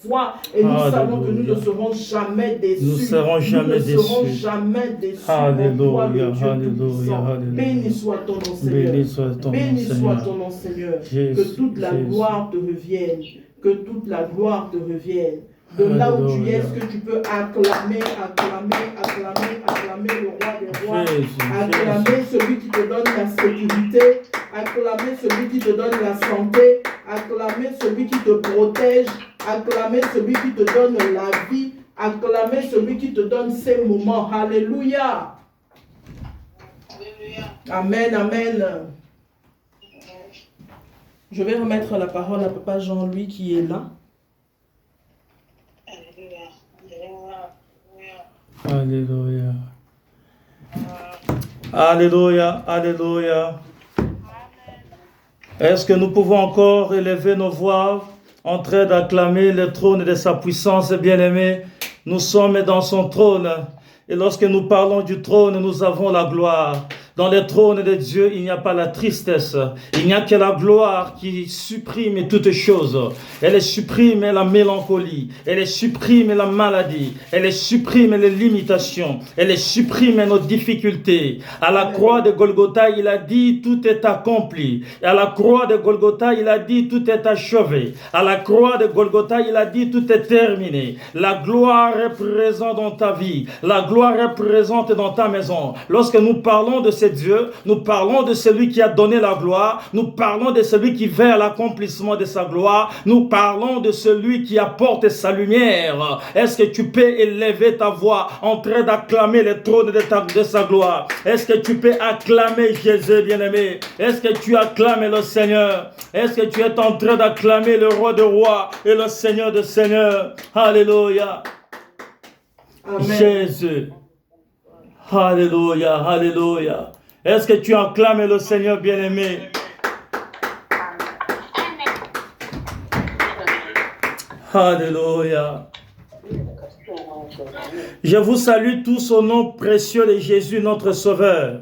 foi et nous savons que nous ne serons jamais déçus. Nous ne serons jamais déçus. Nous ne serons jamais déçus. Alléluia, alléluia, alléluia. Béni soit ton nom, Seigneur. Béni soit ton nom, Béni Seigneur. soit ton nom, Seigneur. Que toute la gloire te revienne. Que toute la gloire te revienne. De là où tu es, est-ce que tu peux acclamer, acclamer, acclamer, acclamer le roi des rois, acclamer celui qui te donne la sécurité, acclamer celui qui te donne la santé, acclamer celui qui te protège, acclamer celui qui te donne la vie, acclamer celui qui te donne ces moments. Alléluia. Amen, amen. Je vais remettre la parole à Papa Jean-Louis qui est là. Alléluia. Alléluia, alléluia. Est-ce que nous pouvons encore élever nos voix en train d'acclamer le trône de sa puissance, bien-aimé? Nous sommes dans son trône. Et lorsque nous parlons du trône, nous avons la gloire. Dans le trône de Dieu, il n'y a pas la tristesse. Il n'y a que la gloire qui supprime toutes choses. Elle supprime la mélancolie. Elle supprime la maladie. Elle supprime les limitations. Elle supprime nos difficultés. À la croix de Golgotha, il a dit tout est accompli. À la croix de Golgotha, il a dit tout est achevé. À la croix de Golgotha, il a dit tout est terminé. La gloire est présente dans ta vie. La gloire est présente dans ta maison. Lorsque nous parlons de ce Dieu, nous parlons de celui qui a donné la gloire, nous parlons de celui qui veille à l'accomplissement de sa gloire, nous parlons de celui qui apporte sa lumière. Est-ce que tu peux élever ta voix en train d'acclamer le trône de sa gloire? Est-ce que tu peux acclamer Jésus, bien-aimé? Est-ce que tu acclames le Seigneur? Est-ce que tu es en train d'acclamer le roi de rois et le Seigneur de seigneurs? Alléluia. Amen. Jésus. Alléluia, alléluia. Est-ce que tu acclames le Seigneur bien-aimé? Alléluia. Je vous salue tous au nom précieux de Jésus, notre Sauveur.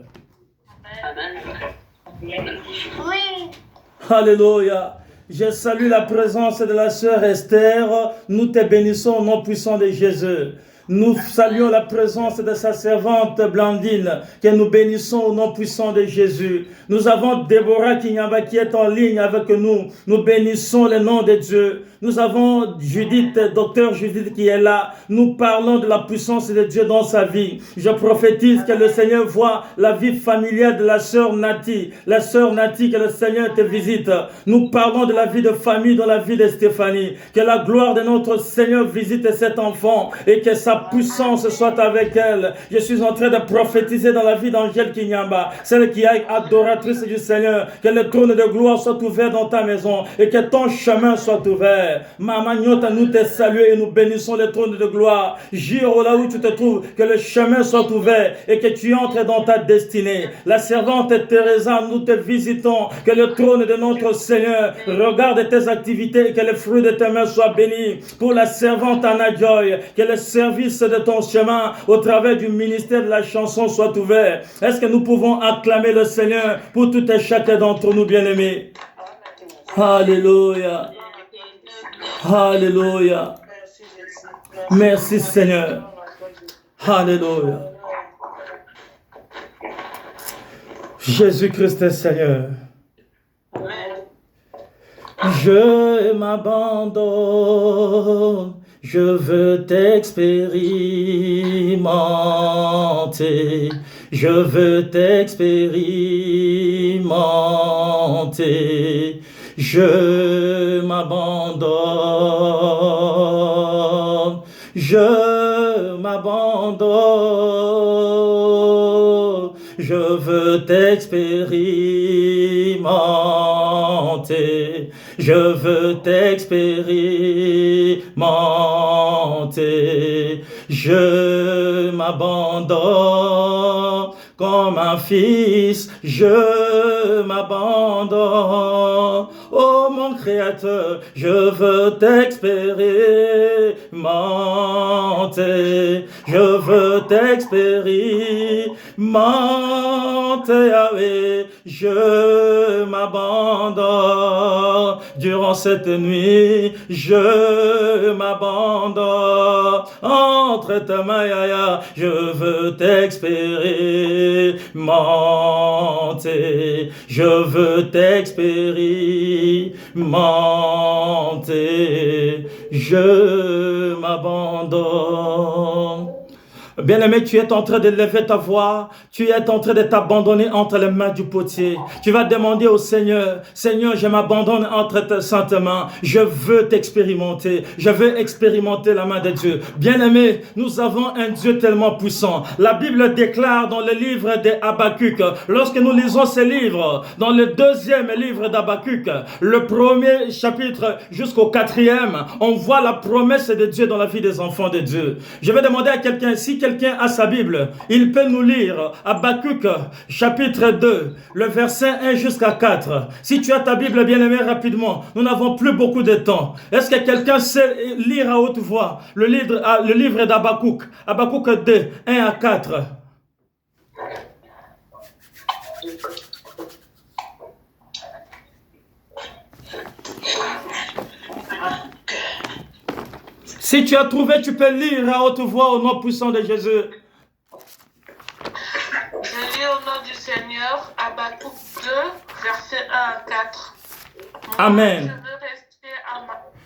Alléluia. Je salue la présence de la sœur Esther. Nous te bénissons au nom puissant de Jésus. Nous saluons la présence de sa servante Blandine, que nous bénissons au nom puissant de Jésus. Nous avons Déborah Kinyamba qui est en ligne avec nous. Nous bénissons le nom de Dieu. Nous avons Judith, docteur Judith qui est là. Nous parlons de la puissance de Dieu dans sa vie. Je prophétise que le Seigneur voit la vie familiale de la sœur Nati. La sœur Nati, que le Seigneur te visite. Nous parlons de la vie de famille dans la vie de Stéphanie. Que la gloire de notre Seigneur visite cet enfant et que sa puissance soit avec elle. Je suis en train de prophétiser dans la vie d'Angèle Kinyamba, celle qui est adoratrice du Seigneur. Que le trône de gloire soit ouvert dans ta maison et que ton chemin soit ouvert. Maman Nyota, nous te saluons et nous bénissons le trône de gloire. Giro, là où tu te trouves, que le chemin soit ouvert et que tu entres dans ta destinée. La servante Teresa, nous te visitons. Que le trône de notre Seigneur regarde tes activités et que le fruit de tes mains soit béni. Pour la servante Anna Joy, que le service de ton chemin au travers du ministère de la chanson soit ouvert. Est-ce que nous pouvons acclamer le Seigneur pour tout et chacun d'entre nous bien-aimés? Alléluia. Alléluia. Merci Seigneur. Alléluia. Jésus-Christ est Seigneur. Je m'abandonne. Je veux t'expérimenter, je veux t'expérimenter, je m'abandonne, je m'abandonne, je veux t'expérimenter. Je veux t'expérimenter, je m'abandonne comme un fils, je m'abandonne. Oh mon Créateur, je veux t'expérimenter, je veux t'expérimenter, Yahweh, je m'abandonne. durant cette nuit, je m'abandonne entre ta main, je veux t'expérimenter, je veux t'expérimenter, je m'abandonne. Bien-aimé, tu es en train de lever ta voix, tu es en train de t'abandonner entre les mains du potier. Tu vas demander au Seigneur, Seigneur, je m'abandonne entre tes saintes mains, je veux t'expérimenter, je veux expérimenter la main de Dieu. Bien-aimé, nous avons un Dieu tellement puissant. La Bible déclare dans le livre d'Habakkuk, lorsque nous lisons ce livre, dans le deuxième livre d'Habakkuk, le premier chapitre jusqu'au 4e, on voit la promesse de Dieu dans la vie des enfants de Dieu. Je vais demander à quelqu'un, si quelqu'un a sa Bible, il peut nous lire Habakkuk chapitre 2, le verset 1 jusqu'à 4. Si tu as ta Bible, bien-aimé, rapidement, nous n'avons plus beaucoup de temps. Est-ce que quelqu'un sait lire à haute voix le livre d'Habakkuk, Habakkuk 2, 1 à 4? Si tu as trouvé, tu peux lire à haute voix au nom puissant de Jésus. Je lis au nom du Seigneur, Habakkuk 2, versets 1 à 4. Amen. Je veux rester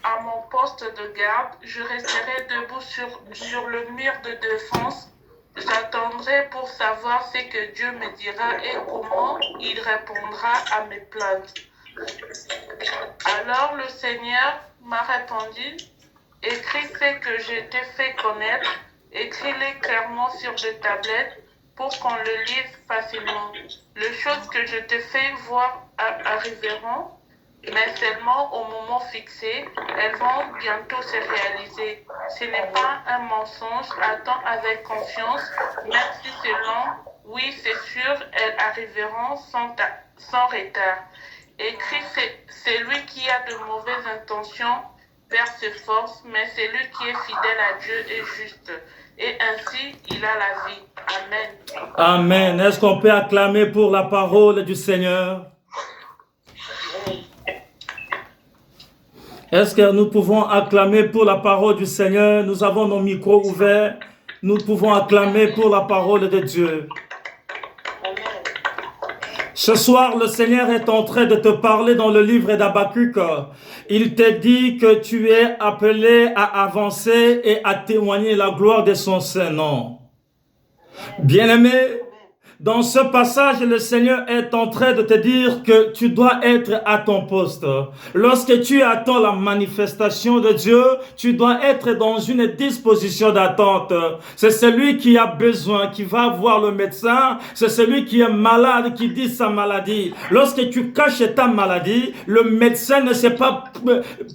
à mon poste de garde, je resterai debout sur le mur de défense. J'attendrai pour savoir ce que Dieu me dira et comment il répondra à mes plaintes. Alors le Seigneur m'a répondu, écris ce que je t'ai fait connaître, écris-les clairement sur des tablettes pour qu'on le lise facilement. Les choses que je te fais voir arriveront, mais seulement au moment fixé, elles vont bientôt se réaliser. Ce n'est pas un mensonge, attends avec confiance, même si c'est long, oui c'est sûr, elles arriveront sans retard. Écris, celui qui a de mauvaises intentions perd ses forces, mais celui qui est fidèle à Dieu est juste. Et ainsi, il a la vie. Amen. Amen. Est-ce qu'on peut acclamer pour la parole du Seigneur? Est-ce que nous pouvons acclamer pour la parole du Seigneur? Nous avons nos micros ouverts. Nous pouvons acclamer pour la parole de Dieu. Ce soir, le Seigneur est en train de te parler dans le livre d'Habakkuk. Il te dit que tu es appelé à avancer et à témoigner la gloire de son Saint-Nom. Bien-aimé, dans ce passage, le Seigneur est en train de te dire que tu dois être à ton poste. Lorsque tu attends la manifestation de Dieu, tu dois être dans une disposition d'attente. C'est celui qui a besoin, qui va voir le médecin. C'est celui qui est malade, qui dit sa maladie. Lorsque tu caches ta maladie, le médecin ne sait pas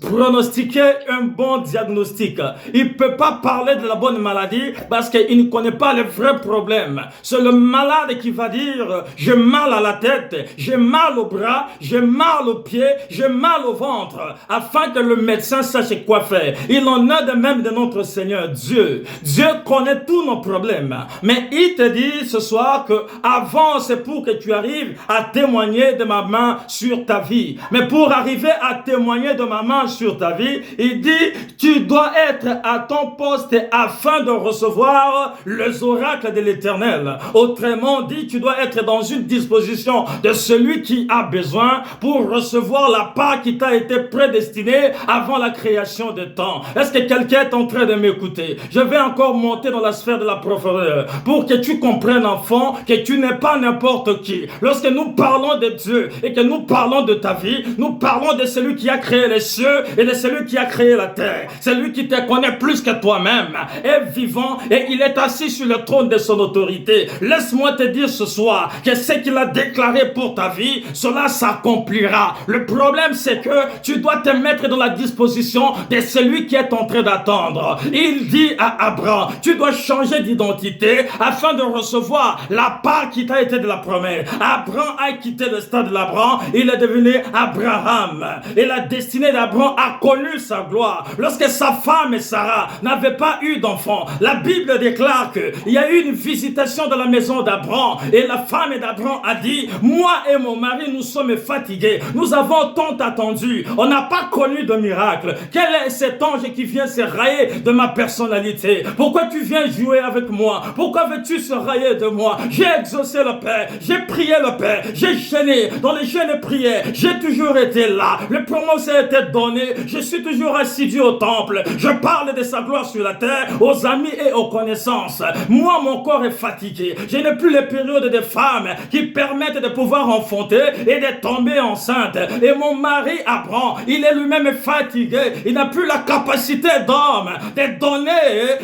pronostiquer un bon diagnostic. Il ne peut pas parler de la bonne maladie parce qu'il ne connaît pas le vrai problème. C'est le malade qui va dire, j'ai mal à la tête, j'ai mal au bras, j'ai mal aux pieds, j'ai mal au ventre, afin que le médecin sache quoi faire. Il en a de même de notre Seigneur Dieu. Dieu connaît tous nos problèmes, mais il te dit ce soir que avance pour que tu arrives à témoigner de ma main sur ta vie. Mais pour arriver à témoigner de ma main sur ta vie, il dit, tu dois être à ton poste afin de recevoir les oracles de l'Éternel. Autrement dit, tu dois être dans une disposition de celui qui a besoin pour recevoir la part qui t'a été prédestinée avant la création des temps. Est-ce que quelqu'un est en train de m'écouter? Je vais encore monter dans la sphère de la profondeur pour que tu comprennes, enfant, que tu n'es pas n'importe qui. Lorsque nous parlons de Dieu et que nous parlons de ta vie, nous parlons de celui qui a créé les cieux et de celui qui a créé la terre. Celui qui te connaît plus que toi-même est vivant et il est assis sur le trône de son autorité. Laisse-moi te dire ce soir que ce qu'il a déclaré pour ta vie, cela s'accomplira. Le problème, c'est que tu dois te mettre dans la disposition de celui qui est en train d'attendre. Il dit à Abraham, tu dois changer d'identité afin de recevoir la part qui t'a été de la promesse. Abraham a quitté le stade de l'Abraham, il est devenu Abraham. Et la destinée d'Abraham a connu sa gloire. Lorsque sa femme Sarah n'avaient pas eu d'enfant, la Bible déclare qu'il y a eu une visitation dans la maison d'Abraham d'Abraham. Et la femme d'Abraham a dit, moi et mon mari, nous sommes fatigués. Nous avons tant attendu. On n'a pas connu de miracle. Quel est cet ange qui vient se railler de ma personnalité? Pourquoi tu viens jouer avec moi? Pourquoi veux-tu se railler de moi? J'ai exaucé le Père. J'ai prié le Père. J'ai jeûné. Dans les jeûnes et prières, j'ai toujours été là. Le promesse a été donné. Je suis toujours assidu au temple. Je parle de sa gloire sur la terre, aux amis et aux connaissances. Moi, mon corps est fatigué. Je n'ai plus les périodes des femmes qui permettent de pouvoir enfanter et de tomber enceinte. Et mon mari Abraham, il est lui-même fatigué. Il n'a plus la capacité d'homme de donner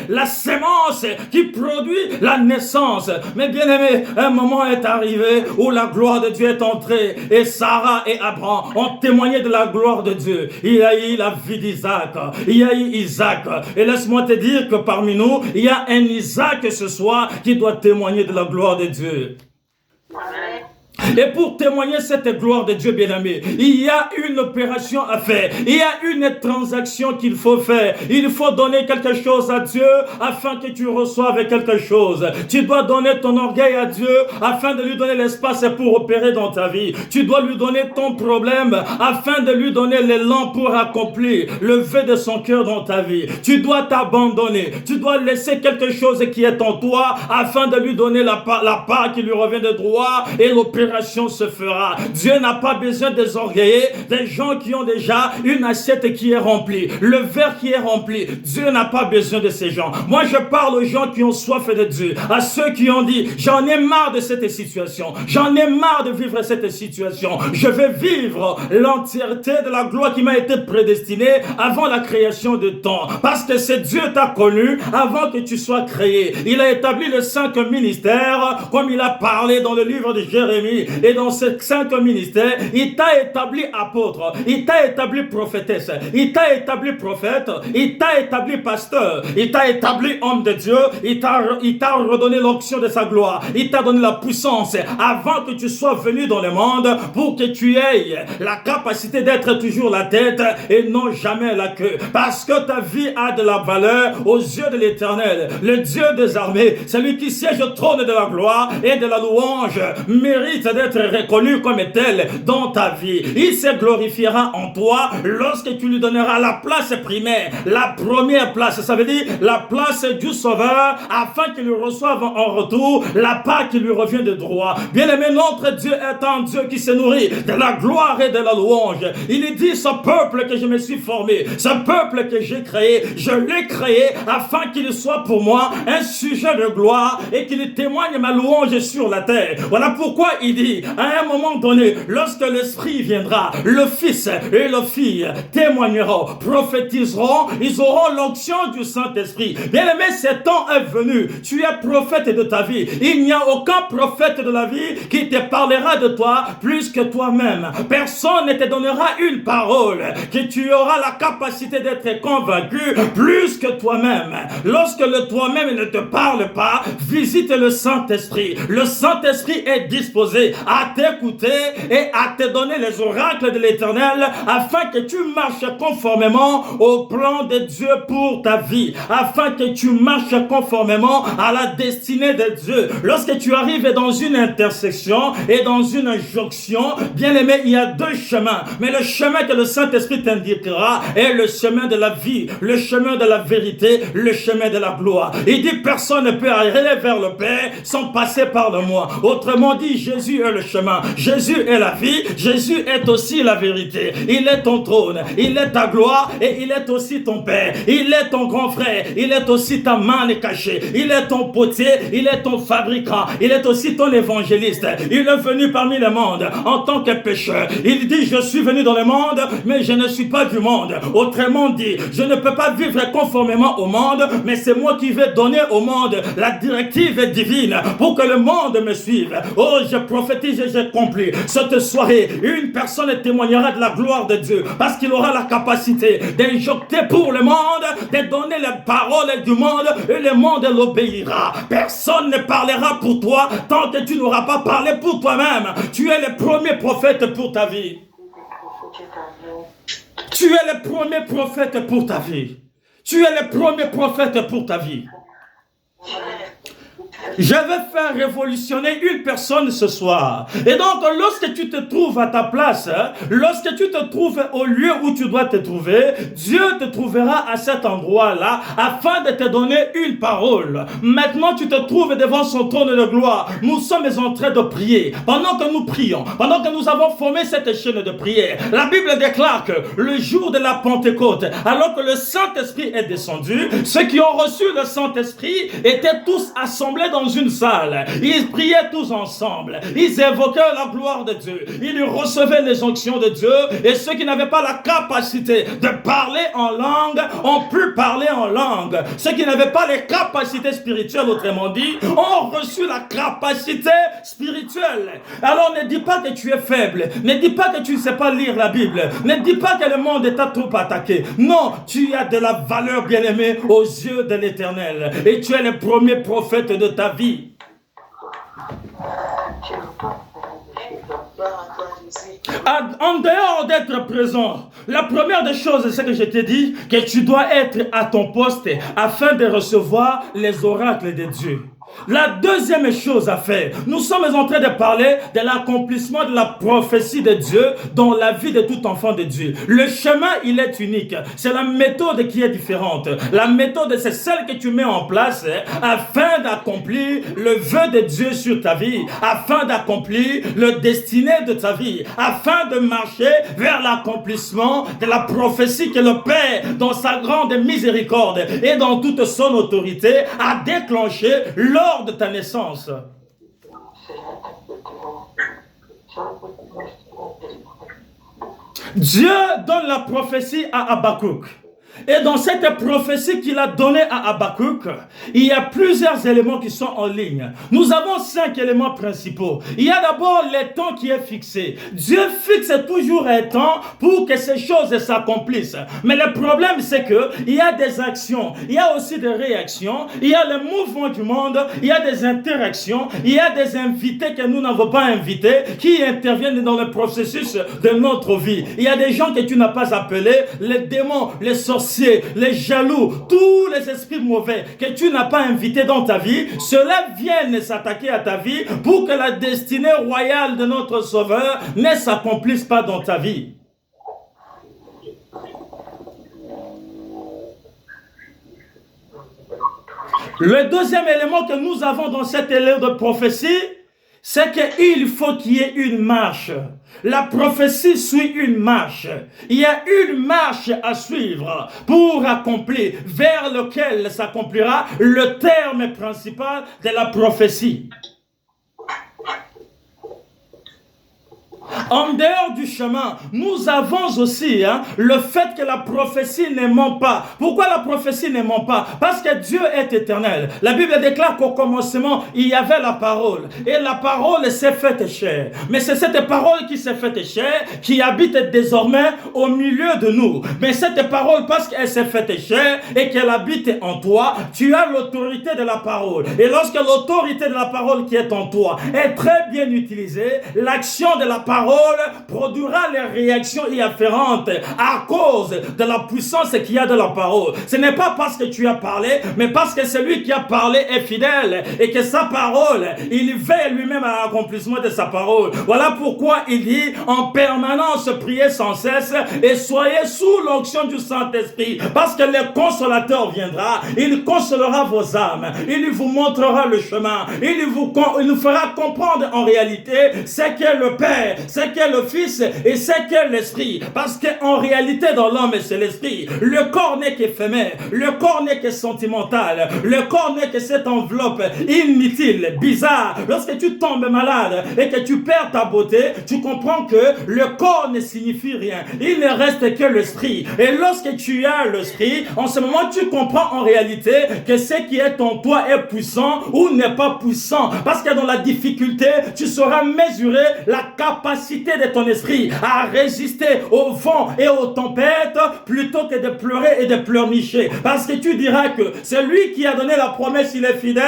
la sémence qui produit la naissance. Mais bien aimé, un moment est arrivé où la gloire de Dieu est entrée et Sarah et Abraham ont témoigné de la gloire de Dieu. Il y a eu la vie d'Isaac. Il y a eu Isaac. Et laisse-moi te dire que parmi nous, il y a un Isaac ce soir qui doit témoigner de la gloire de Dieu. Amen. Et pour témoigner cette gloire de Dieu bien-aimé, il y a une opération à faire. Il y a une transaction qu'il faut faire. Il faut donner quelque chose à Dieu afin que tu reçoives quelque chose. Tu dois donner ton orgueil à Dieu afin de lui donner l'espace pour opérer dans ta vie. Tu dois lui donner ton problème afin de lui donner l'élan pour accomplir le vœu de son cœur dans ta vie. Tu dois t'abandonner. Tu dois laisser quelque chose qui est en toi afin de lui donner la part qui lui revient de droit et l'opération se fera. Dieu n'a pas besoin des orgueillés, des gens qui ont déjà une assiette qui est remplie, le verre qui est rempli. Dieu n'a pas besoin de ces gens. Moi, je parle aux gens qui ont soif de Dieu, à ceux qui ont dit, j'en ai marre de cette situation, j'en ai marre de vivre cette situation, je vais vivre l'entièreté de la gloire qui m'a été prédestinée avant la création de temps, parce que c'est Dieu t'a connu avant que tu sois créé. Il a établi les 5 ministères, comme il a parlé dans le livre de Jérémie. Et dans ces 5 ministères, il t'a établi apôtre, il t'a établi prophétesse, il t'a établi prophète, il t'a établi pasteur, il t'a établi homme de Dieu, il t'a redonné l'onction de sa gloire, il t'a donné la puissance avant que tu sois venu dans le monde pour que tu aies la capacité d'être toujours la tête et non jamais la queue. Parce que ta vie a de la valeur aux yeux de l'Éternel, le Dieu des armées, celui qui siège au trône de la gloire et de la louange, mérite d'être reconnu comme tel dans ta vie. Il se glorifiera en toi lorsque tu lui donneras la place primaire, la première place, ça veut dire la place du Sauveur, afin qu'il reçoive en retour la part qui lui revient de droit. Bien-aimé, notre Dieu est un Dieu qui se nourrit de la gloire et de la louange. Il dit, ce peuple que je me suis formé, ce peuple que j'ai créé, je l'ai créé afin qu'il soit pour moi un sujet de gloire et qu'il témoigne ma louange sur la terre. Voilà pourquoi il dit, à un moment donné, lorsque l'Esprit viendra, le Fils et la fille témoigneront, prophétiseront, ils auront l'onction du Saint-Esprit. Bien-aimé, ce temps est venu. Tu es prophète de ta vie. Il n'y a aucun prophète de la vie qui te parlera de toi plus que toi-même. Personne ne te donnera une parole que tu auras la capacité d'être convaincu plus que toi-même. Lorsque le toi-même ne te parle pas, visite le Saint-Esprit. Le Saint-Esprit est disposé à t'écouter et à te donner les oracles de l'Éternel afin que tu marches conformément au plan de Dieu pour ta vie, afin que tu marches conformément à la destinée de Dieu. Lorsque tu arrives dans une intersection et dans une jonction, bien aimé, il y a 2 chemins, mais le chemin que le Saint-Esprit t'indiquera est le chemin de la vie, le chemin de la vérité, le chemin de la gloire. Il dit, personne ne peut aller vers le Père sans passer par le moi. Autrement dit, Jésus est le chemin, Jésus est la vie, Jésus est aussi la vérité. Il est ton trône, il est ta gloire et il est aussi ton Père. Il est ton grand frère, il est aussi ta main cachée. Il est ton potier, il est ton fabricant, il est aussi ton évangéliste. Il est venu parmi le monde en tant que pécheur. Il dit, je suis venu dans le monde, mais je ne suis pas du monde. Autrement dit, je ne peux pas vivre conformément au monde, mais c'est moi qui vais donner au monde la directive divine pour que le monde me suive. Oh, je prophétise et j'accomplis. Cette soirée, une personne témoignera de la gloire de Dieu parce qu'il aura la capacité d'injecter pour le monde, de donner les paroles du monde et le monde l'obéira. Personne ne parlera pour toi tant que tu n'auras pas parlé pour toi-même. Tu es le premier prophète pour ta vie. Tu es le premier prophète pour ta vie. Tu es le premier prophète pour ta vie. Je vais faire révolutionner une personne ce soir. Et donc, lorsque tu te trouves à ta place, lorsque tu te trouves au lieu où tu dois te trouver, Dieu te trouvera à cet endroit-là afin de te donner une parole. Maintenant, tu te trouves devant son trône de gloire. Nous sommes en train de prier. Pendant que nous prions, pendant que nous avons formé cette chaîne de prière, la Bible déclare que le jour de la Pentecôte, alors que le Saint-Esprit est descendu, ceux qui ont reçu le Saint-Esprit étaient tous assemblés dans une salle. Ils priaient tous ensemble. Ils évoquaient la gloire de Dieu. Ils recevaient les onctions de Dieu. Et ceux qui n'avaient pas la capacité de parler en langue ont pu parler en langue. Ceux qui n'avaient pas les capacités spirituelles, autrement dit, ont reçu la capacité spirituelle. Alors ne dis pas que tu es faible. Ne dis pas que tu ne sais pas lire la Bible. Ne dis pas que le monde t'a trop attaqué. Non, tu as de la valeur, bien-aimé, aux yeux de l'Éternel. Et tu es le premier prophète de ta vie. En dehors d'être présent, la première des choses, c'est que je t'ai dit, que tu dois être à ton poste afin de recevoir les oracles de Dieu. La deuxième chose à faire, nous sommes en train de parler de l'accomplissement de la prophétie de Dieu dans la vie de tout enfant de Dieu. Le chemin, il est unique. C'est la méthode qui est différente. La méthode, c'est celle que tu mets en place afin d'accomplir le vœu de Dieu sur ta vie, afin d'accomplir le destiné de ta vie, afin de marcher vers l'accomplissement de la prophétie que le Père, dans sa grande miséricorde et dans toute son autorité, a déclenché lors de ta naissance. Dieu donne la prophétie à Habakkuk. Et dans cette prophétie qu'il a donnée à Habakkuk, il y a plusieurs éléments qui sont en ligne. Nous avons 5 éléments principaux. Il y a d'abord le temps qui est fixé. Dieu fixe toujours un temps pour que ces choses s'accomplissent. Mais le problème, c'est que il y a des actions, il y a aussi des réactions, il y a le mouvement du monde, il y a des interactions, il y a des invités que nous n'avons pas invités qui interviennent dans le processus de notre vie. Il y a des gens que tu n'as pas appelés, les démons, les sorciers, les jaloux, tous les esprits mauvais que tu n'as pas invités dans ta vie, ceux-là viennent s'attaquer à ta vie pour que la destinée royale de notre Sauveur ne s'accomplisse pas dans ta vie. Le deuxième élément que nous avons dans cet élément de prophétie, c'est qu'il faut qu'il y ait une marche. La prophétie suit une marche. Il y a une marche à suivre pour accomplir, vers lequel s'accomplira le terme principal de la prophétie. En dehors du chemin, nous avons aussi le fait que la prophétie ne ment pas. Pourquoi la prophétie ne ment pas? Parce que Dieu est éternel. La Bible déclare qu'au commencement, il y avait la parole. Et la parole s'est faite chair. Mais c'est cette parole qui s'est faite chair qui habite désormais au milieu de nous. Mais cette parole, parce qu'elle s'est faite chair et qu'elle habite en toi, tu as l'autorité de la parole. Et lorsque l'autorité de la parole qui est en toi est très bien utilisée, l'action de la parole produira les réactions y afférentes à cause de la puissance qu'il y a de la parole. Ce n'est pas parce que tu as parlé, mais parce que celui qui a parlé est fidèle et que sa parole, il veille lui-même à l'accomplissement de sa parole. Voilà pourquoi il dit en permanence priez sans cesse et soyez sous l'onction du Saint-Esprit, parce que le consolateur viendra, il consolera vos âmes, il vous montrera le chemin, il vous fera comprendre en réalité ce qu'est le Père, ce qu'est le Fils et ce qu'est l'Esprit. Parce qu'en réalité, dans l'homme, c'est l'Esprit. Le corps n'est qu'éphémère. Le corps n'est que sentimental. Le corps n'est que cette enveloppe inutile, bizarre. Lorsque tu tombes malade et que tu perds ta beauté, tu comprends que le corps ne signifie rien. Il ne reste que l'Esprit. Et lorsque tu as l'Esprit, en ce moment, tu comprends en réalité que ce qui est en toi est puissant ou n'est pas puissant. Parce que dans la difficulté, tu sauras mesurer la capacité capacité de ton esprit à résister au vent et aux tempêtes plutôt que de pleurer et de pleurnicher. Parce que tu diras que celui qui a donné la promesse, il est fidèle,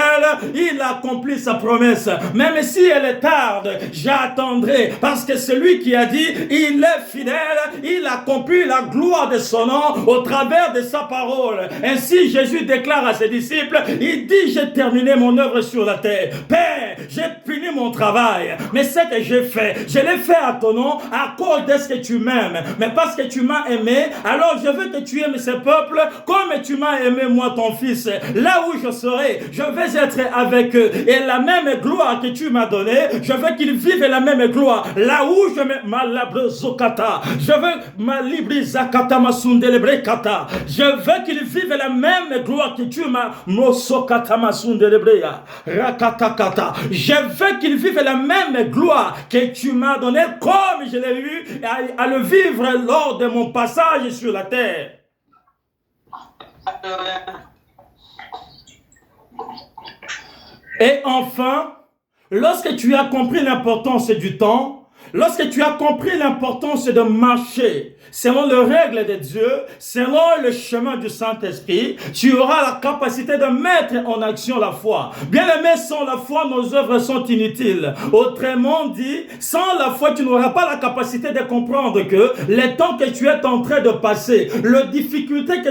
il accomplit sa promesse. Même si elle est tarde, j'attendrai. Parce que celui qui a dit, il est fidèle, il accomplit la gloire de son nom au travers de sa parole. Ainsi, Jésus déclare à ses disciples, il dit, j'ai terminé mon œuvre sur la terre. Père, j'ai fini mon travail. Mais ce que j'ai fait, je l'ai fait à ton nom à cause de ce que tu m'aimes. Mais parce que tu m'as aimé, alors je veux que tu aimes ce peuple comme tu m'as aimé moi ton fils. Là où je serai, je vais être avec eux. Et la même gloire que tu m'as donnée, je veux qu'ils vivent la même gloire. Là où je me malabrezokata, je veux malibrizakata masundelebrekata. Je veux qu'ils vivent la même gloire que tu m'as mosokata masundelebreya rakatakata. Je veux qu'ils vivent la même gloire que tu m'as donnée comme je l'ai eu à le vivre lors de mon passage sur la terre. Et enfin, lorsque tu as compris l'importance du temps, lorsque tu as compris l'importance de marcher selon les règles de Dieu, selon le chemin du Saint-Esprit, tu auras la capacité de mettre en action la foi. Bien-aimés, sans la foi, nos œuvres sont inutiles. Autrement dit, sans la foi, tu n'auras pas la capacité de comprendre que les temps que tu es en train de passer, les difficultés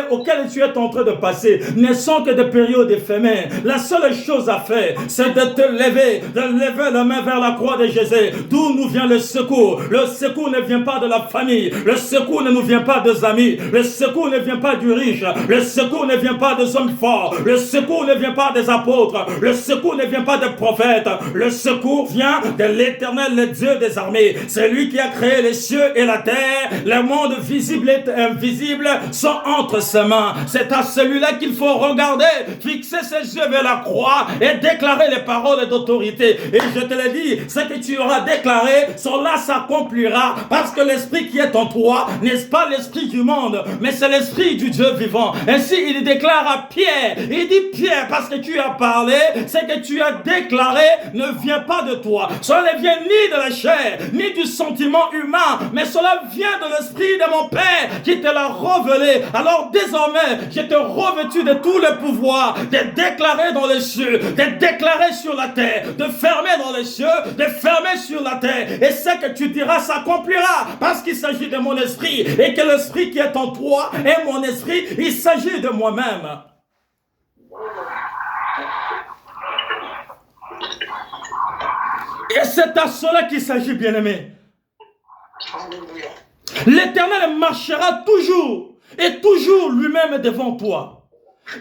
auxquelles tu es en train de passer, ne sont que des périodes éphémères. La seule chose à faire, c'est de te lever, de lever la main vers la croix de Jésus, d'où nous vient le secours. Le secours ne vient pas de la famille. Le secours ne nous vient pas des amis. Le secours ne vient pas du riche. Le secours ne vient pas des hommes forts. Le secours ne vient pas des apôtres. Le secours ne vient pas des prophètes. Le secours vient de l'Éternel, le Dieu des armées. C'est lui qui a créé les cieux et la terre. Le monde visible et invisible sont entre ses mains. C'est à celui-là qu'il faut regarder, fixer ses yeux vers la croix et déclarer les paroles d'autorité. Et je te l'ai dit, ce que tu auras déclaré, cela s'accomplira parce que l'esprit qui est en toi n'est pas l'esprit du monde, mais c'est l'esprit du Dieu vivant. Ainsi, il déclare à Pierre, il dit Pierre, parce que tu as parlé, ce que tu as déclaré ne vient pas de toi. Cela ne vient ni de la chair, ni du sentiment humain, mais cela vient de l'esprit de mon Père qui te l'a révélé. Alors désormais, je te revêtu de tout le pouvoir de déclarer dans les cieux, de déclarer sur la terre, de fermer dans les cieux, de fermer sur la terre. Et ce que tu diras s'accomplira parce qu'il s'agit de mon esprit et que l'esprit qui est en toi est mon esprit, il s'agit de moi-même. Et c'est à cela qu'il s'agit, bien-aimé. L'Éternel marchera toujours et toujours lui-même devant toi.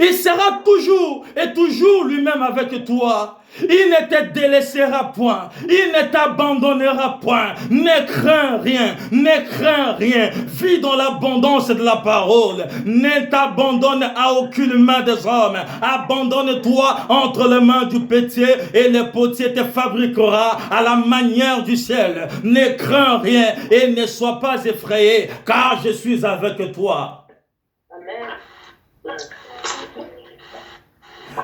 Il sera toujours et toujours lui-même avec toi. Il ne te délaissera point. Il ne t'abandonnera point. Ne crains rien. Ne crains rien. Vis dans l'abondance de la parole. Ne t'abandonne à aucune main des hommes. Abandonne-toi entre les mains du potier et le potier te fabriquera à la manière du ciel. Ne crains rien et ne sois pas effrayé car je suis avec toi. Amen.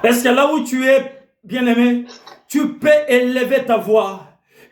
Est-ce que là où tu es, bien-aimé, tu peux élever ta voix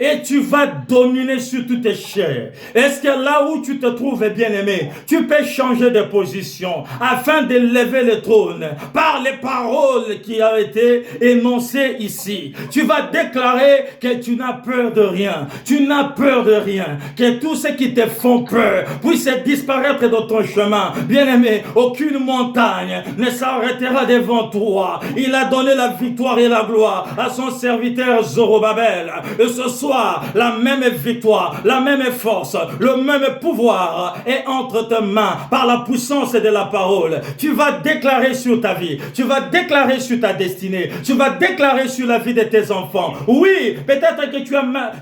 et tu vas dominer sur toutes tes chairs? Est-ce que là où tu te trouves, bien-aimé, tu peux changer de position afin d'élever le trône par les paroles qui ont été énoncées ici? Tu vas déclarer que tu n'as peur de rien. Tu n'as peur de rien. Que tout ce qui te font peur puisse disparaître de ton chemin. Bien-aimé, aucune montagne ne s'arrêtera devant toi. Il a donné la victoire et la gloire à son serviteur Zorobabel. Et ce soir, la même victoire, la même force, le même pouvoir est entre tes mains par la puissance de la parole. Tu vas déclarer sur ta vie, tu vas déclarer sur ta destinée, tu vas déclarer sur la vie de tes enfants. Oui, peut-être que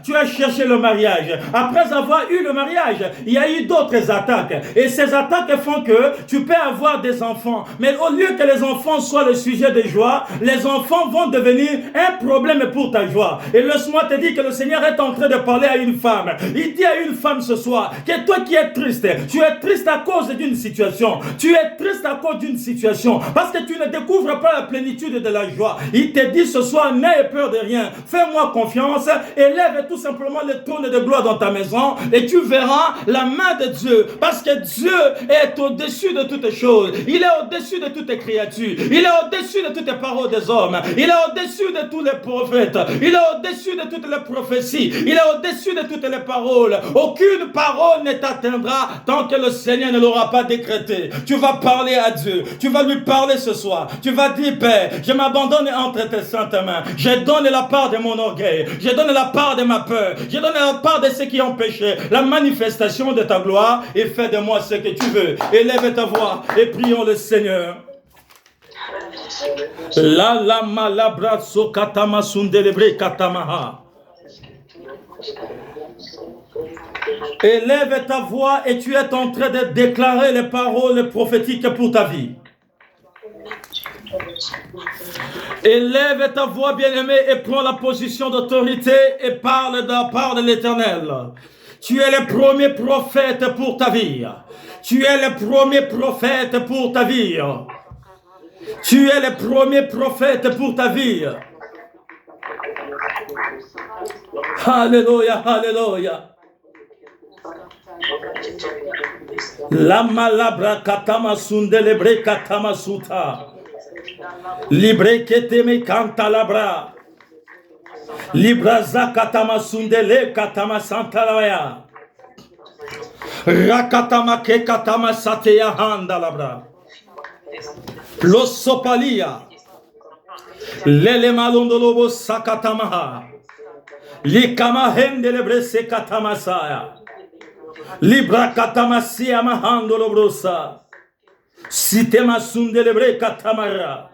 tu as cherché le mariage. Après avoir eu le mariage, il y a eu d'autres attaques. Et ces attaques font que tu peux avoir des enfants. Mais au lieu que les enfants soient le sujet de joie, les enfants vont devenir un problème pour ta joie. Et laisse-moi te dire que le Seigneur Seigneur est en train de parler à une femme. Il dit à une femme ce soir que toi qui es triste, tu es triste à cause d'une situation. Tu es triste à cause d'une situation parce que tu ne découvres pas la plénitude de la joie. Il te dit ce soir, n'aie peur de rien. Fais-moi confiance, élève tout simplement le trône de gloire dans ta maison et tu verras la main de Dieu parce que Dieu est au-dessus de toutes choses. Il est au-dessus de toutes les créatures. Il est au-dessus de toutes les paroles des hommes. Il est au-dessus de tous les prophètes. Il est au-dessus de toutes les prophéties. Il est au-dessus de toutes les paroles. Aucune parole ne t'atteindra tant que le Seigneur ne l'aura pas décrété. Tu vas parler à Dieu. Tu vas lui parler ce soir. Tu vas dire, Père, je m'abandonne entre tes saintes mains. Je donne la part de mon orgueil. Je donne la part de ma peur. Je donne la part de ce qui ont péché. La manifestation de ta gloire et fais de moi ce que tu veux. Élève ta voix et prions le Seigneur. La lama labra so katama sundelebre katamaha. Élève ta voix et tu es en train de déclarer les paroles prophétiques pour ta vie. Élève ta voix, bien-aimé, et prends la position d'autorité et parle de la part de l'Éternel. Tu es le premier prophète pour ta vie. Tu es le premier prophète pour ta vie. Tu es le premier prophète pour ta vie. Alléluia, alléluia. La malabra katama sundelebre katama suta. Libre keteme kanta labra. Libraza katama sundele katama santalaya. Rakatama ke katama sateya handa labra. Losopalia. Lele malondolobo sakatamaha. Likama hendelebre se katamasaya. Libra katamasia mahandolobrosa. Sitema sundelebre katamara.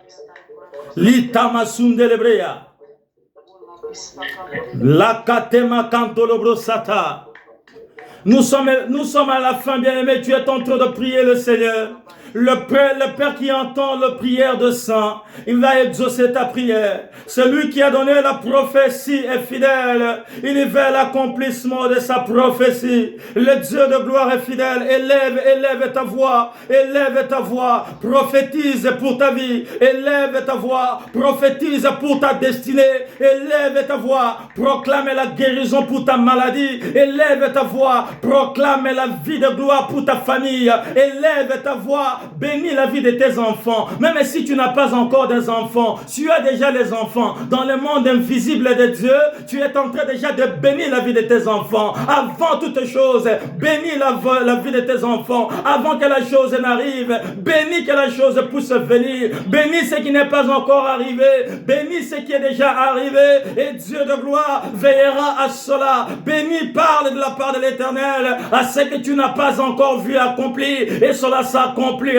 Litama sundelebrea. La katema kantolobrosata. Nous sommes à la fin, bien-aimés. Tu es en train de prier le Seigneur. Le Père qui entend la prière de sang, il va exaucer ta prière. Celui qui a donné la prophétie est fidèle. Il y va l'accomplissement de sa prophétie. Le Dieu de gloire est fidèle. Élève ta voix. Élève ta voix. Prophétise pour ta vie. Élève ta voix. Prophétise pour ta destinée. Élève ta voix. Proclame la guérison pour ta maladie. Élève ta voix. Proclame la vie de gloire pour ta famille. Élève ta voix. Bénis la vie de tes enfants. Même si tu n'as pas encore des enfants, tu as déjà les enfants. Dans le monde invisible de Dieu, tu es en train déjà de bénir la vie de tes enfants. Avant toute chose, bénis la vie de tes enfants. Avant que la chose n'arrive, bénis que la chose puisse venir. Bénis ce qui n'est pas encore arrivé. Bénis ce qui est déjà arrivé. Et Dieu de gloire veillera à cela. Bénis, parle de la part de l'Éternel à ce que tu n'as pas encore vu accomplir. Et cela s'accomplira.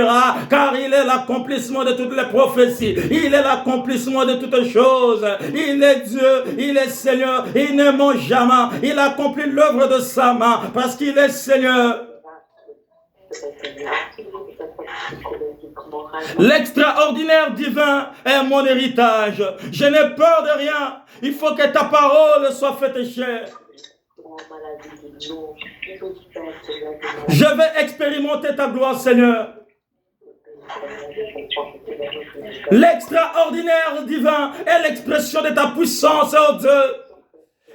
Car il est l'accomplissement de toutes les prophéties. Il est l'accomplissement de toutes choses. Il est Dieu, il est Seigneur. Il ne ment jamais. Il accomplit l'œuvre de sa main parce qu'il est Seigneur. L'extraordinaire divin est mon héritage. Je n'ai peur de rien. Il faut que ta parole soit faite chère. Je vais expérimenter ta gloire, Seigneur. L'extraordinaire divin est l'expression de ta puissance, oh Dieu.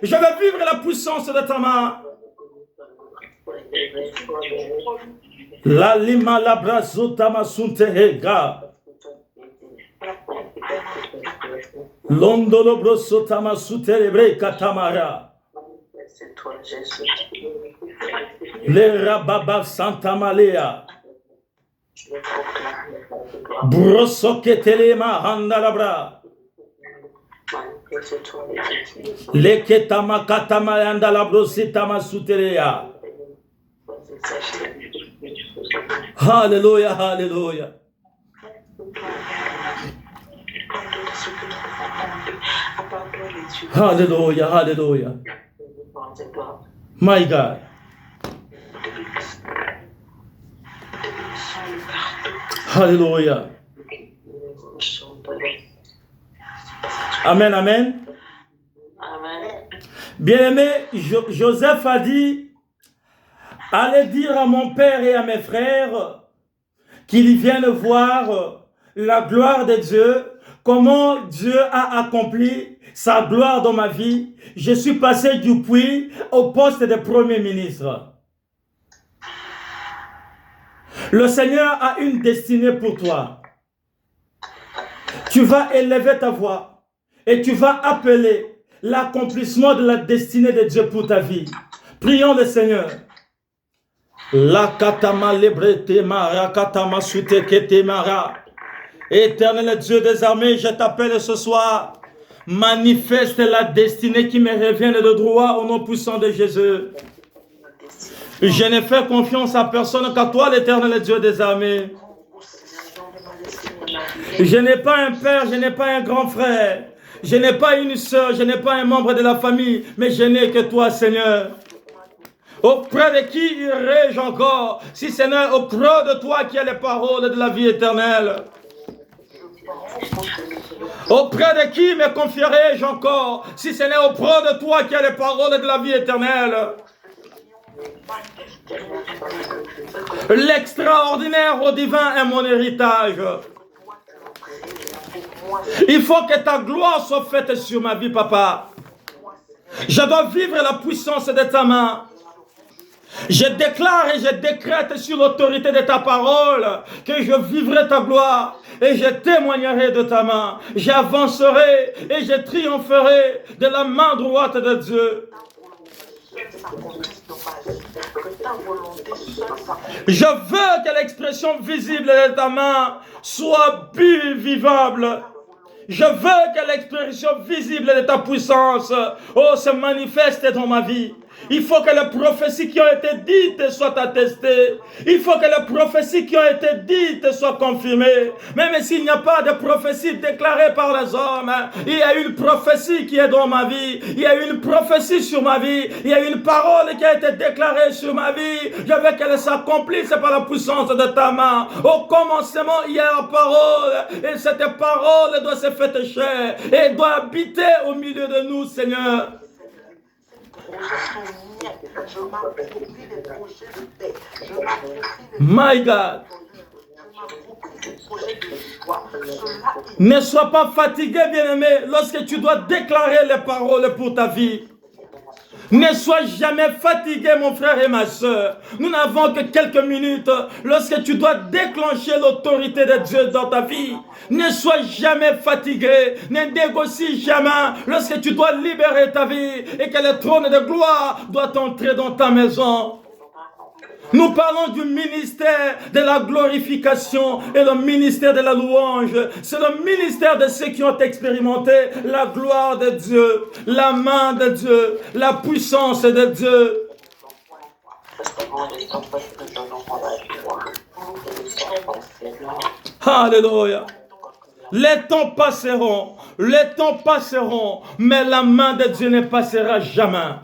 Je vais vivre la puissance de ta main. La lima la brazota masunterega. Londolo brosota masuterebre katamara. Le rababa santa malea. Brosoketelema handalabra. Leketama katama andalabrosita masuterea. Hallelujah, hallelujah. Hallelujah, hallelujah. My God. Hallelujah. Amen, amen. Bien-aimé, Joseph a dit, allez dire à mon père et à mes frères qu'ils viennent voir la gloire de Dieu, comment Dieu a accompli sa gloire dans ma vie. Je suis passé du puits au poste de Premier ministre. Le Seigneur a une destinée pour toi. Tu vas élever ta voix et tu vas appeler l'accomplissement de la destinée de Dieu pour ta vie. Prions le Seigneur. La katama lebrete mara katama sute kete mara. Éternel Dieu des armées, je t'appelle ce soir. Manifeste la destinée qui me revient de droit au nom puissant de Jésus. Je ne fais confiance à personne qu'à toi, l'éternel Dieu des armées. Je n'ai pas un père, je n'ai pas un grand frère. Je n'ai pas une soeur, je n'ai pas un membre de la famille, mais je n'ai que toi, Seigneur. Auprès de qui irai-je encore, si ce n'est auprès de toi qui as les paroles de la vie éternelle? Auprès de qui me confierai-je encore, si ce n'est auprès de toi qui as les paroles de la vie éternelle? L'extraordinaire au divin est mon héritage. Il faut que ta gloire soit faite sur ma vie, papa. Je dois vivre la puissance de ta main. Je déclare et je décrète sur l'autorité de ta parole que je vivrai ta gloire et je témoignerai de ta main. J'avancerai et je triompherai de la main droite de Dieu. Je veux que l'expression visible de ta main soit vivable. Je veux que l'expression visible de ta puissance se manifeste dans ma vie. Il faut que les prophéties qui ont été dites soient attestées. Il faut que les prophéties qui ont été dites soient confirmées. Même s'il n'y a pas de prophétie déclarée par les hommes, il y a une prophétie qui est dans ma vie. Il y a une prophétie sur ma vie. Il y a une parole qui a été déclarée sur ma vie. Je veux qu'elle s'accomplisse par la puissance de ta main. Au commencement, il y a la parole. Et cette parole doit se faire chair et doit habiter au milieu de nous, Seigneur. My God. Ne sois pas fatigué, bien-aimé, lorsque tu dois déclarer les paroles pour ta vie. Ne sois jamais fatigué, mon frère et ma soeur. Nous n'avons que quelques minutes lorsque tu dois déclencher l'autorité de Dieu dans ta vie. Ne sois jamais fatigué. Ne négocie jamais lorsque tu dois libérer ta vie et que le trône de gloire doit entrer dans ta maison. Nous parlons du ministère de la glorification et le ministère de la louange. C'est le ministère de ceux qui ont expérimenté la gloire de Dieu, la main de Dieu, la puissance de Dieu. Alléluia. Les temps passeront, mais la main de Dieu ne passera jamais.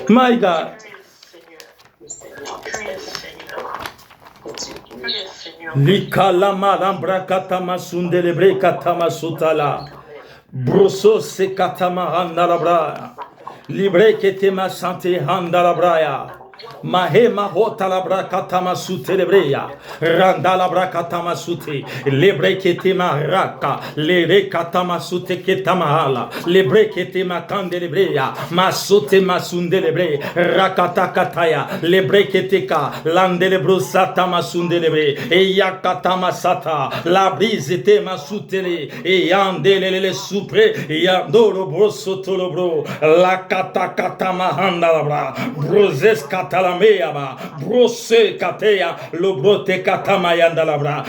My God. Likalama lambra katama sundelebre katama sutala. Broso se katama handalabra. Libre ketema sante handalabraya. Mahema hotalabra katama sutelebreya. Randalabra katama sute. Lebre ketema raka. Lere katama sute ketamahala. Lebre ketema kandelebreya. Masute masundelebre. Rakata kataya. Lebre keteka. Landelebro sata masundelebre. Eya katama sata. La brise tema sutele. Eyandelele supre. Yandolo broso tolobro. La kata katama handalabra. Brozes katala.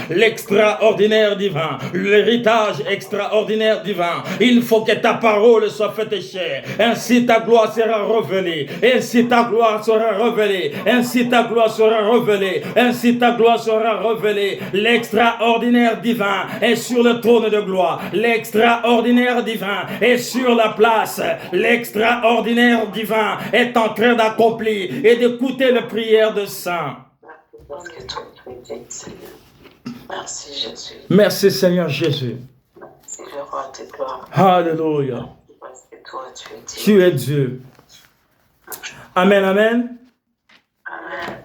L'extraordinaire divin, l'héritage extraordinaire divin. Il faut que ta parole soit faite chair. Ainsi ta gloire sera révélée. Ainsi ta gloire sera révélée. Ainsi ta gloire sera révélée. Ainsi ta gloire sera révélée. L'extraordinaire divin est sur le trône de gloire. L'extraordinaire divin est sur la place. L'extraordinaire divin est en train d'accomplir et d'écouter les prières de saints. Merci Jésus. Merci Seigneur Jésus. Merci le roi et gloire. Alléluia. Parce que toi, tu es Dieu. Tu es Dieu. Amen, amen. Amen.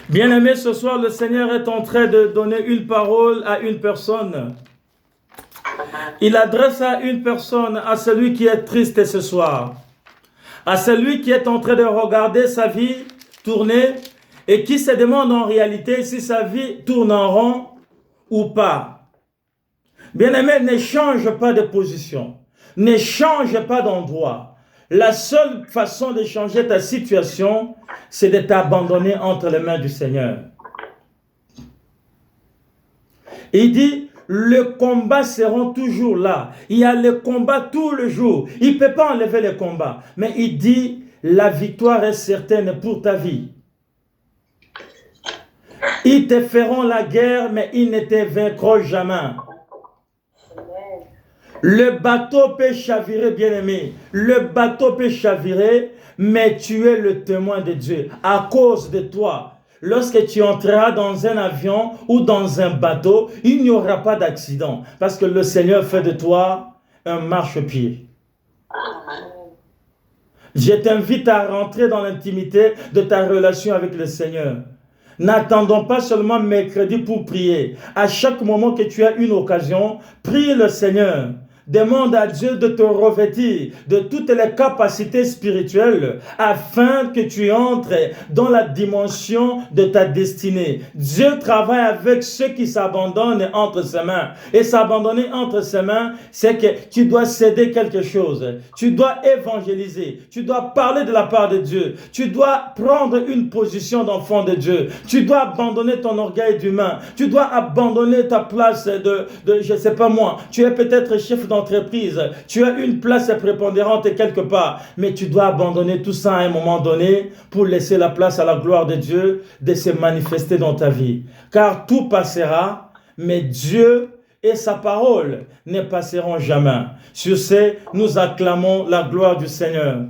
Bien-aimé, ce soir, le Seigneur est en train de donner une parole à une personne. Il adresse à une personne, à celui qui est triste ce soir, à celui qui est en train de regarder sa vie tourner et qui se demande en réalité si sa vie tourne en rond ou pas. Bien-aimé, ne change pas de position, ne change pas d'endroit. La seule façon de changer ta situation, c'est de t'abandonner entre les mains du Seigneur. Il dit, le combat sera toujours là. Il y a le combat tout le jour. Il ne peut pas enlever le combat. Mais il dit, la victoire est certaine pour ta vie. Ils te feront la guerre, mais ils ne te vaincront jamais. Le bateau peut chavirer, bien-aimé. Le bateau peut chavirer, mais tu es le témoin de Dieu. À cause de toi, lorsque tu entreras dans un avion ou dans un bateau, il n'y aura pas d'accident. Parce que le Seigneur fait de toi un marchepied. Je t'invite à rentrer dans l'intimité de ta relation avec le Seigneur. N'attendons pas seulement mercredi pour prier. À chaque moment que tu as une occasion, prie le Seigneur. Demande à Dieu de te revêtir de toutes les capacités spirituelles afin que tu entres dans la dimension de ta destinée. Dieu travaille avec ceux qui s'abandonnent entre ses mains. Et s'abandonner entre ses mains, c'est que tu dois céder quelque chose. Tu dois évangéliser. Tu dois parler de la part de Dieu. Tu dois prendre une position d'enfant de Dieu. Tu dois abandonner ton orgueil d'humain. Tu dois abandonner ta place de je ne sais pas moi. Tu es peut-être chef d'entreprise. Tu as une place prépondérante quelque part. Mais tu dois abandonner tout ça à un moment donné pour laisser la place à la gloire de Dieu de se manifester dans ta vie. Car tout passera, mais Dieu et sa parole ne passeront jamais. Sur ce, nous acclamons la gloire du Seigneur.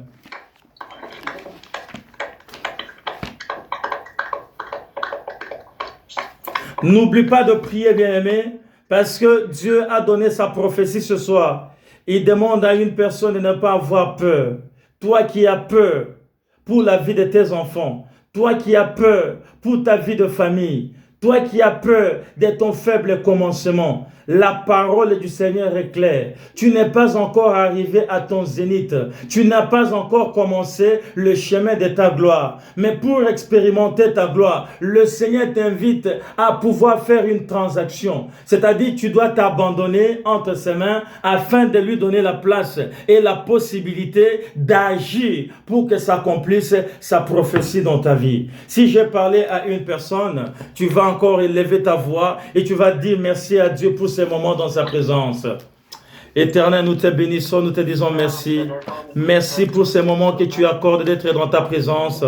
N'oublie pas de prier, bien-aimé, parce que Dieu a donné sa prophétie ce soir. Il demande à une personne de ne pas avoir peur. Toi qui as peur pour la vie de tes enfants, toi qui as peur pour ta vie de famille, toi qui as peur de ton faible commencement, la parole du Seigneur est claire. Tu n'es pas encore arrivé à ton zénith. Tu n'as pas encore commencé le chemin de ta gloire. Mais pour expérimenter ta gloire, le Seigneur t'invite à pouvoir faire une transaction. C'est-à-dire, tu dois t'abandonner entre ses mains afin de lui donner la place et la possibilité d'agir pour que s'accomplisse sa prophétie dans ta vie. Si j'ai parlé à une personne, tu vas encore élever ta voix et tu vas dire merci à Dieu pour ces moments dans sa présence. Éternel, nous te bénissons, nous te disons merci. Merci pour ces moments que tu accordes d'être dans ta présence.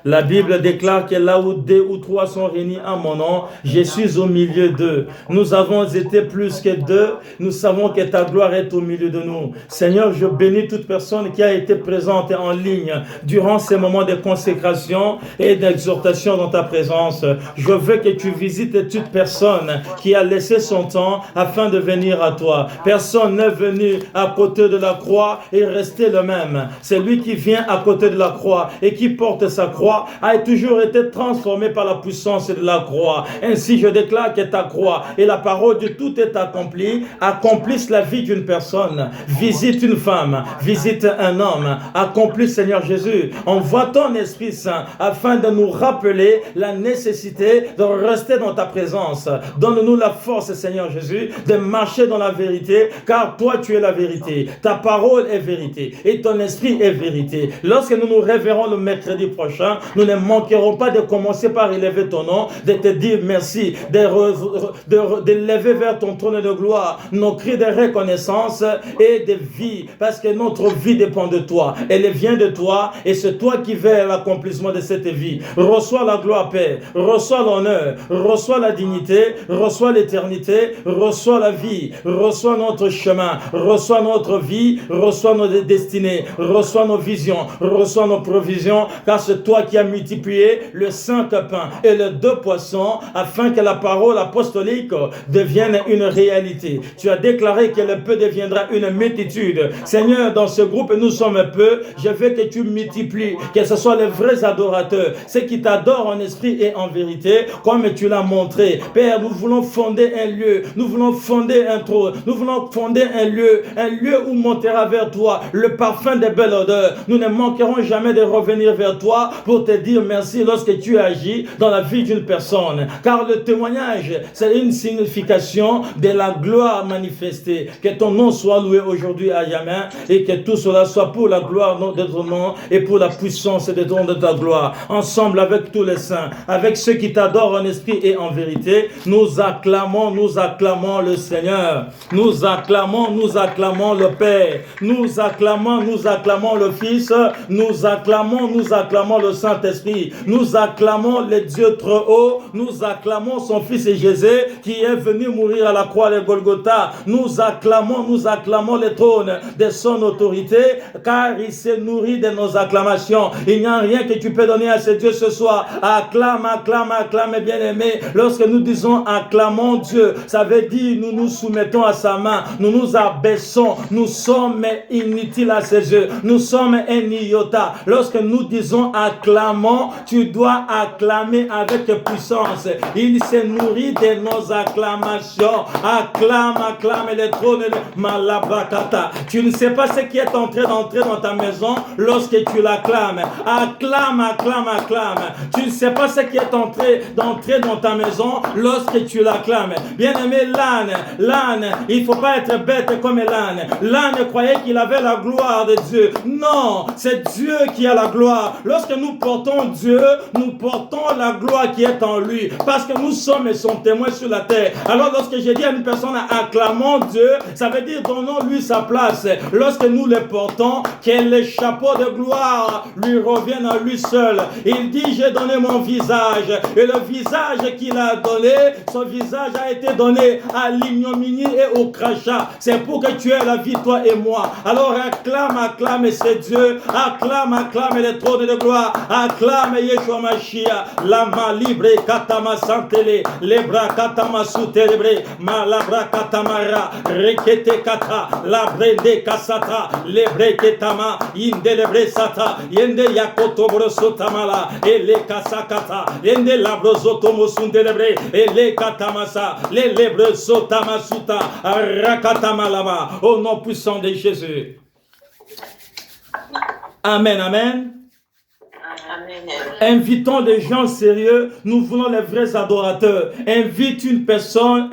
La Bible déclare que là où 2 ou 3 sont réunis en mon nom, je suis au milieu d'eux. Nous avons été plus que 2. Nous savons que ta gloire est au milieu de nous. Seigneur, je bénis toute personne qui a été présente en ligne durant ces moments de consécration et d'exhortation dans ta présence. Je veux que tu visites toute personne qui a laissé son temps afin de venir à toi. Personne n'est venu à côté de la croix et rester le même. Celui qui vient à côté de la croix et qui porte sa croix a toujours été transformé par la puissance de la croix. Ainsi, je déclare que ta croix et la parole de tout est accomplie, accomplissent la vie d'une personne. Visite une femme, visite un homme, accomplis Seigneur Jésus. Envoie ton Esprit Saint afin de nous rappeler la nécessité de rester dans ta présence. Donne-nous la force Seigneur Jésus de marcher dans la vérité, car toi tu es la vérité, ta parole est vérité et ton esprit est vérité. Lorsque nous nous révérons le mercredi prochain, nous ne manquerons pas de commencer par élever ton nom, de te dire merci, de lever vers ton trône de gloire nos cris de reconnaissance et de vie, parce que notre vie dépend de toi, elle vient de toi et c'est toi qui veilles à l'accomplissement de cette vie. Reçois la gloire, Père, reçois l'honneur, reçois la dignité, reçois l'éternité, reçois la vie, reçois notre chemin. mains. Reçois notre vie, reçois nos destinées, reçois nos visions, reçois nos provisions, car c'est toi qui as multiplié le saint pain et les 2 poissons afin que la parole apostolique devienne une réalité. Tu as déclaré que le peu deviendra une multitude. Seigneur, dans ce groupe, nous sommes peu. Je veux que tu multiplies, que ce soit les vrais adorateurs, ceux qui t'adorent en esprit et en vérité, comme tu l'as montré. Père, nous voulons fonder un lieu, nous voulons fonder un trône, nous voulons fonder un lieu où montera vers toi le parfum des belles odeurs. Nous ne manquerons jamais de revenir vers toi pour te dire merci lorsque tu agis dans la vie d'une personne. Car le témoignage, c'est une signification de la gloire manifestée. Que ton nom soit loué aujourd'hui à jamais et que tout cela soit pour la gloire de ton nom et pour la puissance de ta gloire. Ensemble avec tous les saints, avec ceux qui t'adorent en esprit et en vérité, nous acclamons le Seigneur. Nous acclamons le Père. Nous acclamons le Fils. Nous acclamons le Saint-Esprit. Nous acclamons le Dieu très haut. Nous acclamons son Fils Jésus qui est venu mourir à la croix de Golgotha. Nous acclamons le trône de son autorité, car il s'est nourri de nos acclamations. Il n'y a rien que tu peux donner à ce Dieu ce soir. Acclame, bien-aimé. Lorsque nous disons acclamons Dieu, ça veut dire nous nous soumettons à sa main, nous nous abaissons, nous sommes inutiles à ses yeux, nous sommes un iota. Lorsque nous disons acclamons, tu dois acclamer avec puissance. Il s'est nourri de nos acclamations. Acclame le trône de Malabrakata. Tu ne sais pas ce qui est en train d'entrer dans ta maison lorsque tu l'acclames. Acclame. Tu ne sais pas ce qui est en train d'entrer dans ta maison lorsque tu l'acclames. Bien-aimé, l'âne, il ne faut pas être bête comme l'âne. L'âne croyait qu'il avait la gloire de Dieu. Non, c'est Dieu qui a la gloire. Lorsque nous portons Dieu, nous portons la gloire qui est en lui, parce que nous sommes son témoin sur la terre. Alors lorsque je dis à une personne acclamons Dieu, ça veut dire donnons-lui sa place. Lorsque nous le portons, que le chapeau de gloire lui revienne à lui seul. Il dit j'ai donné mon visage, et le visage qu'il a donné, son visage a été donné à l'ignominie et au crachat. C'est pour que tu aies la vie, toi et moi. Alors acclame c'est Dieu. Acclame le trône de gloire. Acclame Yeshua Mashiach. Lama libre katama santele, lebra katama sutelebre, malabra katamara, rekete kata, labrende kasata, lebre ketama, indelebre sata, yende yakotobro sotamala, ele kasakata, yende labrozotomo sundelebre, ele katamasa, le lebre sotamasuta, rakatamalama, au nom puissant de Jésus. Amen, amen. Invitons des gens sérieux, nous voulons les vrais adorateurs. Invite une personne.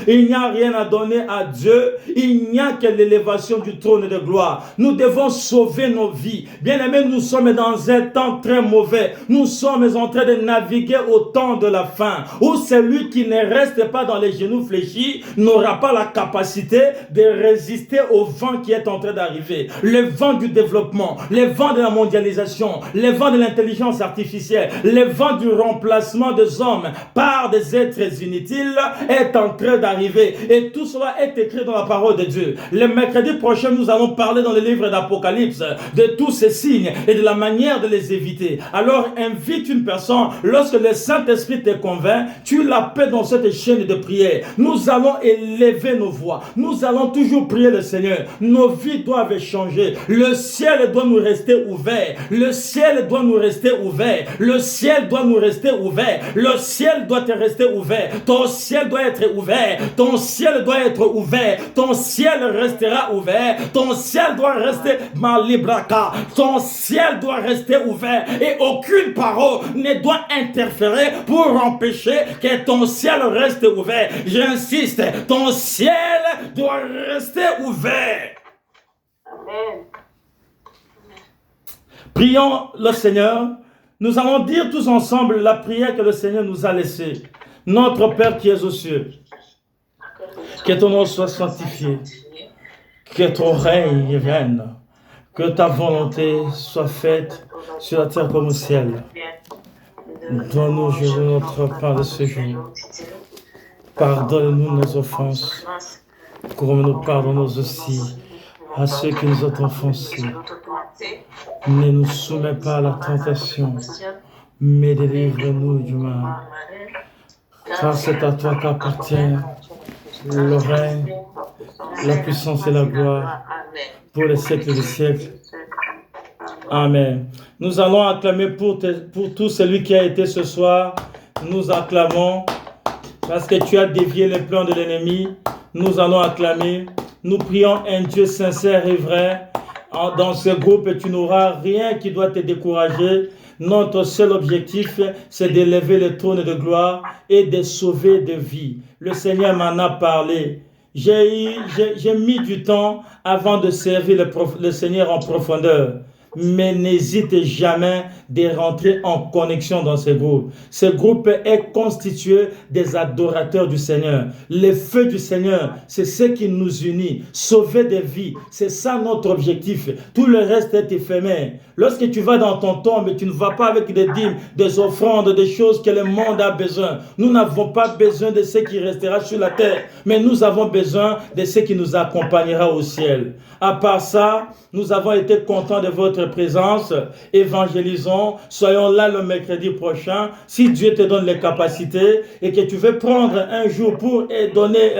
Il n'y a rien à donner à Dieu, il n'y a que l'élévation du trône de gloire. Nous devons sauver nos vies. Bien-aimés, nous sommes dans un temps très mauvais. Nous sommes en train de naviguer au temps de la fin, où celui qui ne reste pas dans les genoux fléchis n'aura pas la capacité de résister au vent qui est en train d'arriver. Le vent du développement, le vent de la mondialisation, le vent de l'intelligence artificielle, le vent du remplacement des hommes par des êtres inutiles est en train d'arriver. Et tout cela est écrit dans la parole de Dieu. Le mercredi prochain, nous allons parler dans le livre d'Apocalypse de tous ces signes et de la manière de les éviter. Alors invite une personne. Lorsque le Saint-Esprit te convainc, tu l'appelles dans cette chaîne de prière. Nous allons élever nos voix. Nous allons toujours prier le Seigneur. Nos vies doivent changer. Le ciel doit nous rester ouvert. Le ciel doit nous rester ouvert. Le ciel doit nous rester ouvert. Le ciel doit te rester ouvert. Ton ciel doit être ouvert. Ton ciel doit être ouvert. Ton ciel restera ouvert. Ton ciel doit rester malibraka. Ton ciel doit rester ouvert. Et aucune parole ne doit interférer pour empêcher que ton ciel reste ouvert. J'insiste, ton ciel doit rester ouvert. Amen. Prions le Seigneur. Nous allons dire tous ensemble la prière que le Seigneur nous a laissée. Notre Père qui es aux cieux, que ton nom soit sanctifié, que ton règne vienne, que ta volonté soit faite sur la terre comme au ciel. Donne-nous aujourd'hui notre pain de ce jour. Pardonne-nous nos offenses, Comme nous pardonnons aussi à ceux qui nous ont offensés. Ne nous soumets pas à la tentation, mais délivre-nous du mal. Car c'est à toi qu'appartient le règne, la puissance et la gloire pour les siècles des siècles. Amen. Nous allons acclamer pour tout celui qui a été ce soir. Nous acclamons parce que tu as dévié les plans de l'ennemi. Nous allons acclamer. Nous prions un Dieu sincère et vrai. Dans ce groupe, tu n'auras rien qui doit te décourager. Notre seul objectif, c'est d'élever le trône de gloire et de sauver des vies. Le Seigneur m'en a parlé. J'ai mis du temps avant de servir le Seigneur en profondeur. Mais n'hésite jamais de rentrer en connexion dans ce groupe. Ce groupe est constitué des adorateurs du Seigneur. Le feu du Seigneur, c'est ce qui nous unit. Sauver des vies, c'est ça notre objectif. Tout le reste est éphémère. Lorsque tu vas dans ton tombe, tu ne vas pas avec des dîmes, des offrandes, des choses que le monde a besoin. Nous n'avons pas besoin de ce qui restera sur la terre, mais nous avons besoin de ce qui nous accompagnera au ciel. À part ça, nous avons été contents de votre présence. Évangélisons. Soyons là le mercredi prochain. Si Dieu te donne les capacités et que tu veux prendre un jour pour donner,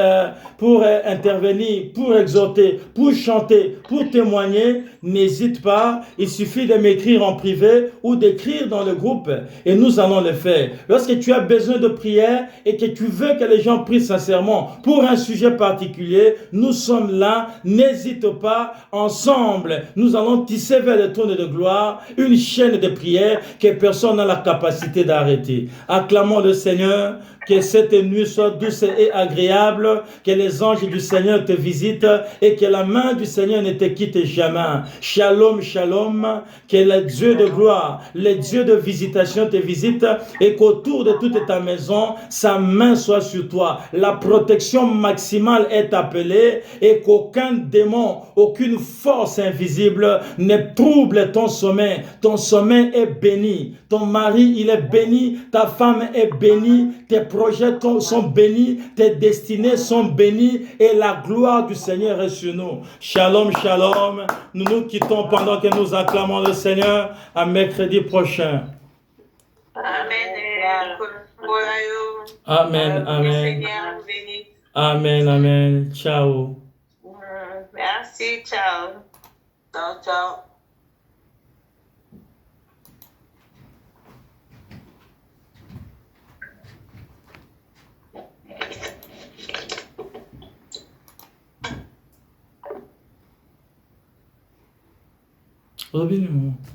pour intervenir, pour exhorter, pour chanter, pour témoigner, n'hésite pas. Il suffit de m'écrire en privé ou d'écrire dans le groupe et nous allons le faire. Lorsque tu as besoin de prière et que tu veux que les gens prient sincèrement pour un sujet particulier, nous sommes là. N'hésite pas. Ensemble, nous allons tisser vers le trône de gloire une chaîne de prière que personne n'a la capacité d'arrêter. Acclamons le Seigneur. Que cette nuit soit douce et agréable, que les anges du Seigneur te visitent et que la main du Seigneur ne te quitte jamais. Shalom, shalom, que le Dieu de gloire, le Dieu de visitation te visite et qu'autour de toute ta maison, sa main soit sur toi. La protection maximale est appelée et qu'aucun démon, aucune force invisible ne trouble ton sommeil. Ton sommeil est béni. Ton mari, il est béni. Ta femme est bénie. Tes projets sont bénis, tes destinées sont bénies et la gloire du Seigneur est sur nous. Shalom, shalom. Nous nous quittons pendant que nous acclamons le Seigneur. À mercredi prochain. Amen, amen. Amen, amen. Ciao. Merci, ciao. Ciao, ciao. Olabilir mi?